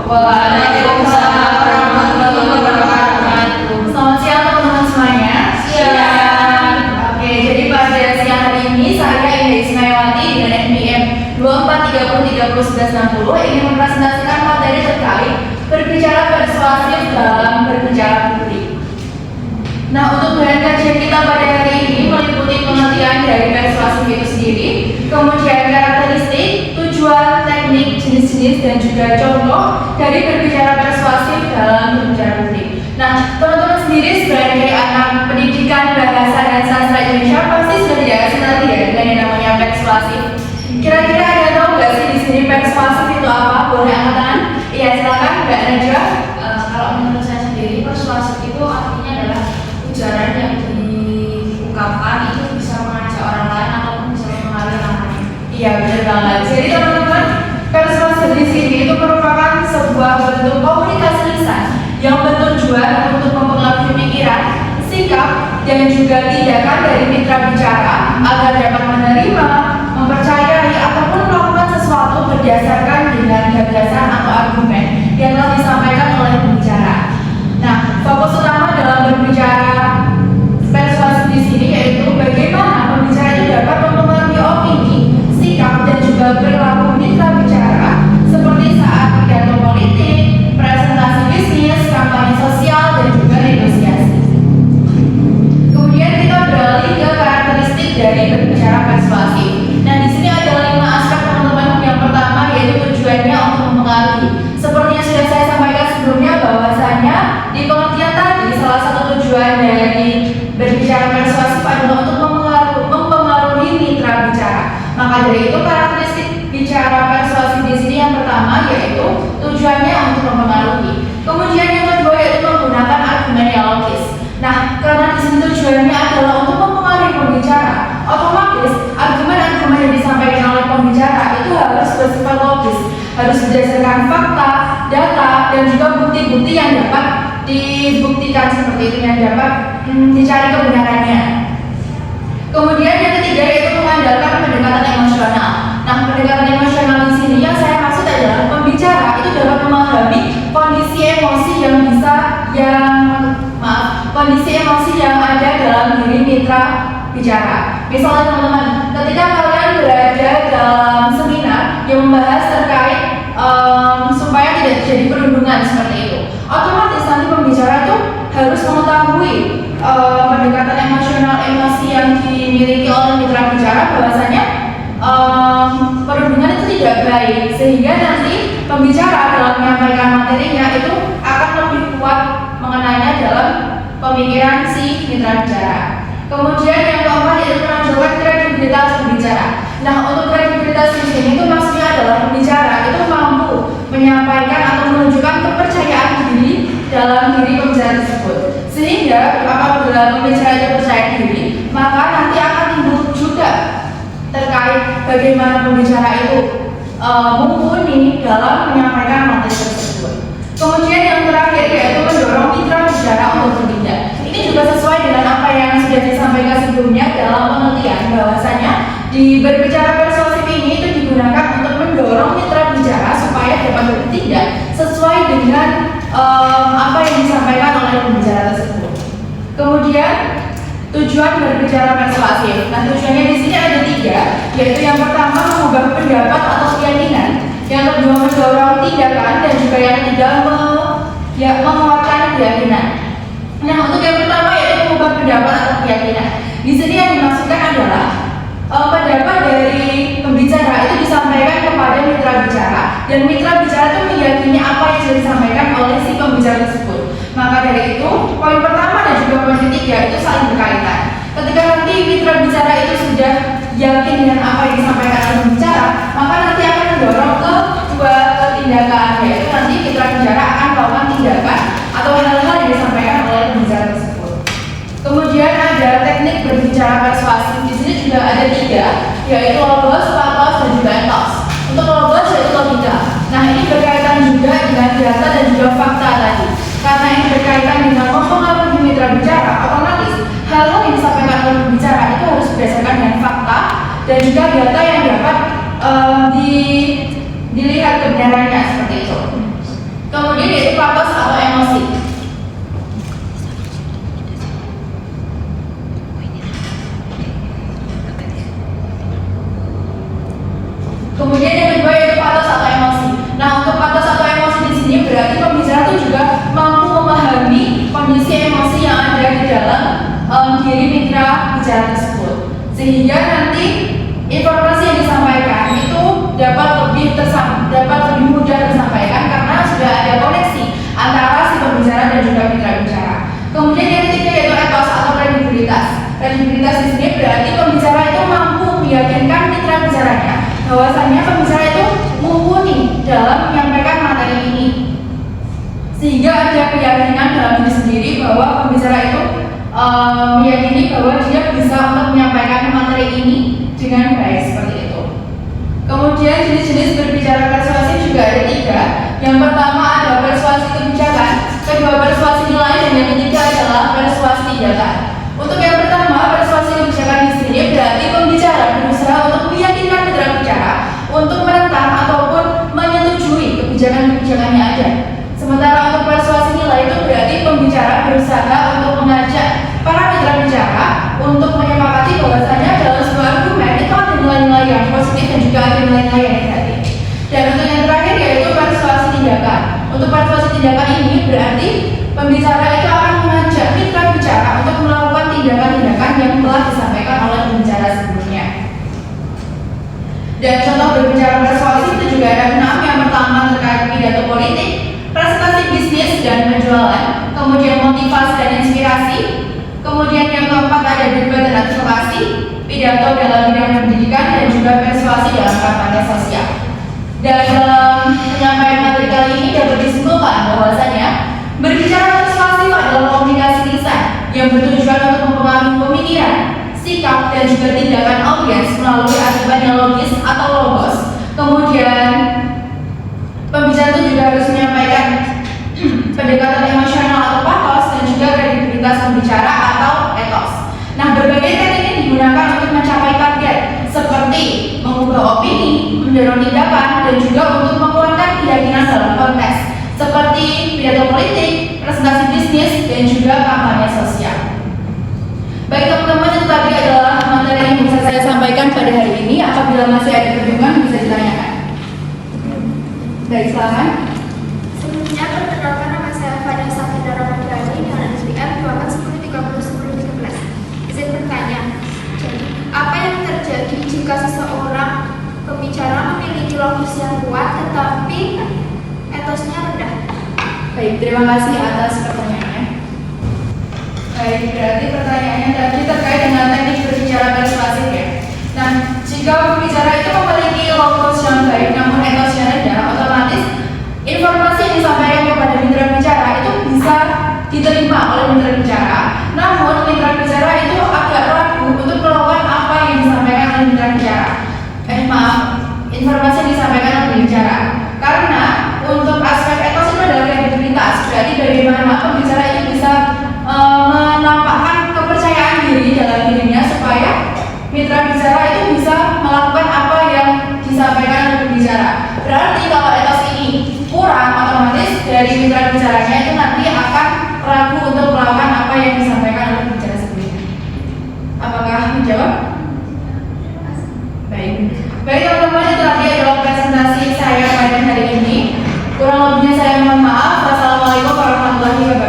Waalaikumsalam warahmatullahi wabarakatuh. Selamat siang teman-teman semuanya. Siang. Oke, jadi pada siang hari ini saya Indah Ismailwati dengan NPM 2430301160 ingin mempresentasikan materi terkait berbicara persuasif dalam berbicara publik. Nah, untuk bahan kajian kita pada hari ini meliputi pengertian dari persuasif itu sendiri, kemudian karakteristik, tujuan, teknik, jenis-jenis, dan juga contoh dari berbicara persuasif dalam berbicara publik. Nah, teman-teman sendiri sebagai anak pendidikan bahasa dan sastra Indonesia pasti sudah tidak asing lagi ya dengan yang namanya persuasif. Kira-kira ada tahu nggak sih di sini persuasif itu apa? Boleh angkat tangan? Iya, silakan Mbak Najwa. Kalau menurut saya sendiri, persuasif itu artinya adalah ujaran yang diungkapkan itu bisa mengajak orang lain ataupun bisa mempengaruhi orang lain. Iya, benar banget. Jadi teman-teman, persuasif di sini itu merupakan sebuah bentuk komunikasi lisan yang bertujuan untuk mempengaruhi pikiran, sikap, dan juga tindakan dari mitra bicara agar dapat menerima, mempercayai, ataupun melakukan sesuatu berdasarkan dengan gagasan atau argumen yang telah disampaikan oleh pembicara. Nah, fokus utama dalam berbicara persuasif di sini yaitu bagaimana pembicara itu dapat mempengaruhi opini, sikap, dan juga perilaku mitra bicara seperti saat pidato politik, presentasi bisnis, kampanye sosial, dan juga negosiasi. Kemudian kita beralih ke karakteristik dari berbicara persuasif. Nah, di sini ada 5 aspek teman-teman. Yang pertama yaitu tujuannya untuk mempengaruhi. Seperti yang sudah saya sampaikan sebelumnya bahwasanya di pengertian tadi salah satu tujuan dari berbicara persuasif adalah untuk mempengaruhi mitra bicara. Maka dari itu karakteristik bicara persuasif di sini yang pertama yaitu tujuannya untuk mempengaruhi. Kemudian yang kedua yaitu menggunakan argumen yang logis. Nah, karena di sini tujuannya adalah untuk mempengaruhi pembicara, otomatis argumen-argumen yang disampaikan oleh pembicara itu harus bersifat logis, harus berdasarkan fakta, data, dan juga bukti-bukti yang dapat dibuktikan seperti itu, yang dapat dicari kebenarannya. Kemudian yang ketiga yaitu mengandalkan pendekatan emosional. Nah, pendekatan emosional di sini yang saya maksud adalah pembicara itu dapat memahami kondisi emosi kondisi emosi yang ada dalam diri mitra bicara. Misalnya teman-teman, ketika kalian berada dalam seminar yang membahas terkait supaya tidak terjadi perundungan seperti itu, otomatis nanti pembicara itu harus mengetahui pendekatan emosional emosi yang dimiliki oleh mitra bicara bahwasanya perundungan itu tidak baik, sehingga nanti pembicara dalam menyampaikan materinya itu akan lebih kuat mengenainya dalam pemikiran si mitra bicara. Kemudian yang keempat yaitu menonjolkan kredibilitas pembicara. Nah, untuk kredibilitas di sini itu maksudnya adalah pembicara itu mampu menyampaikan atau menunjukkan kepercayaan diri dalam diri pembicara tersebut. Sehingga apabila pembicara itu percaya diri, maka nanti akan timbul juga terkait bagaimana pembicara itu mumpuni dalam menyampaikan materi tersebut. Kemudian yang terakhir yaitu mendorong mitra bicara untuk bertindak. Ini juga sesuai dengan apa yang sudah disampaikan sebelumnya dalam pengertian bahwasanya di berbicara persuasif ini itu digunakan untuk mendorong mitra bicara supaya dapat bertindak sesuai dengan apa yang disampaikan oleh pembicara tersebut. Kemudian tujuan berbicara persuasif. Nah, tujuannya di sini ada 3, yaitu yang pertama mengubah pendapat atau keyakinan, yang kedua mendorong tindakan, dan juga yang ketiga menguatkan keyakinan. Nah, untuk yang pertama yaitu mengubah pendapat atau keyakinan. Di sini yang dimaksudkan adalah pendapat dari pembicara itu disampaikan kepada mitra bicara, dan mitra bicara itu meyakini apa yang sudah disampaikan oleh si pembicara tersebut. Maka dari itu, poin pertama dan juga poin ketiga itu saling berkaitan. Ketika nanti mitra bicara itu sudah yakin dengan apa yang disampaikan oleh pembicara, maka nanti akan mendorong ke tindakan, yaitu nanti mitra bicara akan melakukan tindakan atau hal-hal yang disampaikan oleh pembicara tersebut. Kemudian ada teknik berbicara persuasif. Di sini juga ada 3, yaitu logos, pathos, dan juga ethos. Untuk logos yaitu logika. Nah, ini berkaitan juga dengan data dan juga fakta tadi. Karena ini berkaitan dengan mempengaruhi mitra bicara, otomatis hal-hal yang disampaikan oleh pembicara itu harus berdasarkan dengan fakta dan juga data yang dapat dilihat kebenarannya seperti itu. Kemudian yaitu patos atau emosi. Kemudian yang kedua yaitu patos atau emosi. Nah, untuk patos atau emosi di sini berarti pembicara itu juga mampu memahami kondisi emosi yang ada di dalam diri mitra bicara tersebut, sehingga nanti informasi yang disampaikan itu dapat lebih mudah tersampaikan karena sudah ada koneksi antara si pembicara dan juga mitra bicara. Kemudian yang ketiga yaitu etos atau kredibilitas. Kredibilitas di sini berarti pembicara itu mampu meyakinkan mitra bicaranya bahwasanya pembicara itu mumpuni dalam menyampaikan materi ini, sehingga ada keyakinan dalam diri sendiri bahwa pembicara itu meyakini bahwa dia bisa untuk menyampaikan materi ini dengan baik seperti itu. Kemudian jenis-jenis berbicara persuasif juga ada 3. Yang pertama adalah persuasi kebijakan, kedua persuasi nilai, dan yang ketiga adalah persuasi tindakan. Untuk yang pertama, persuasi kebijakan di sini berarti pembicara berusaha untuk meyakinkan mitra bicara untuk menentang ataupun menyetujui kebijakan-kebijakan yang ada. Sementara untuk persuasi nilai itu berarti pembicara berusaha untuk mengajak para mitra bicara untuk menyepakati bahwasanya dalam sebuah argumen itu ada nilai-nilai yang positif dan juga ada nilai-nilai yang negatif. Dan untuk yang terakhir yaitu persuasi tindakan. Untuk persuasi tindakan ini berarti pembicara itu akan mengajak mitra bicara untuk melakukan tindakan-tindakan yang telah disampaikan oleh pembicara sebelumnya. Dan contoh berbicara persuasif itu juga ada 6. Yang pertama terkait pidato politik, presentasi bisnis dan penjualan, kemudian motivasi dan inspirasi, kemudian yang keempat ada debat dan advokasi, pidato dalam bidang pendidikan, dan juga persuasi dalam kampanye sosial. Dan dalam penyampaian materi kali ini dapat disimpulkan bahwasanya berbicara persuasif adalah komunikasi lisan yang bertujuan untuk mempengaruhi pemikiran, sikap, dan juga tindakan audiens melalui argumen yang logis atau logos. Kemudian pembicara itu juga harus menyampaikan pendekatan emosional atau patos dan juga kredibilitas pembicara atau etos. Nah, berbagai teknik ini digunakan untuk mencapai target seperti mengubah opini, mendorong tindakan, dan juga untuk menguatkan keyakinan dalam konteks seperti pidato politik, presentasi bisnis, dan juga kampanye sosial. Baik teman-teman, itu tadi adalah materi yang bisa saya sampaikan pada hari ini. Apabila masih ada kebingungan bisa ditanyakan. Baik, silakan. Sebelumnya perkenalkan, nama saya Fadil Safida Ramadhani dengan NPM 210301013. Izin bertanya, jadi apa yang terjadi jika seseorang pembicara memiliki logis yang kuat tetapi etosnya rendah? Baik, terima kasih atas pertanyaannya. Baik, berarti pertanyaannya tadi terkait dengan teknik berbicara persuasif ya. Nah, jika pembicara itu memiliki logos yang baik namun etosnya rendah, otomatis informasi yang disampaikan kepada mitra bicara itu bisa diterima oleh mitra bicara. Namun mitra bicara itu agak ragu untuk melakukan apa yang disampaikan oleh mitra bicara. Informasi yang disampaikan oleh pembicara. Karena untuk aspek etos itu adalah kredibilitas. Berarti bagaimana pembicara itu bisa menampakkan kepercayaan diri dalam dirinya supaya mitra bicara itu bisa melakukan apa yang disampaikan oleh pembicara. Berarti kalau etos ini kurang, otomatis dari mitra bicaranya itu nanti akan ragu untuk melakukan apa yang disampaikan oleh pembicara sebelumnya. Apakah menjawab? Baik. Baik teman-teman, itu tadi adalah presentasi saya pada hari ini. Kurang lebihnya saya mohon maaf. Wassalamualaikum warahmatullahi wabarakatuh.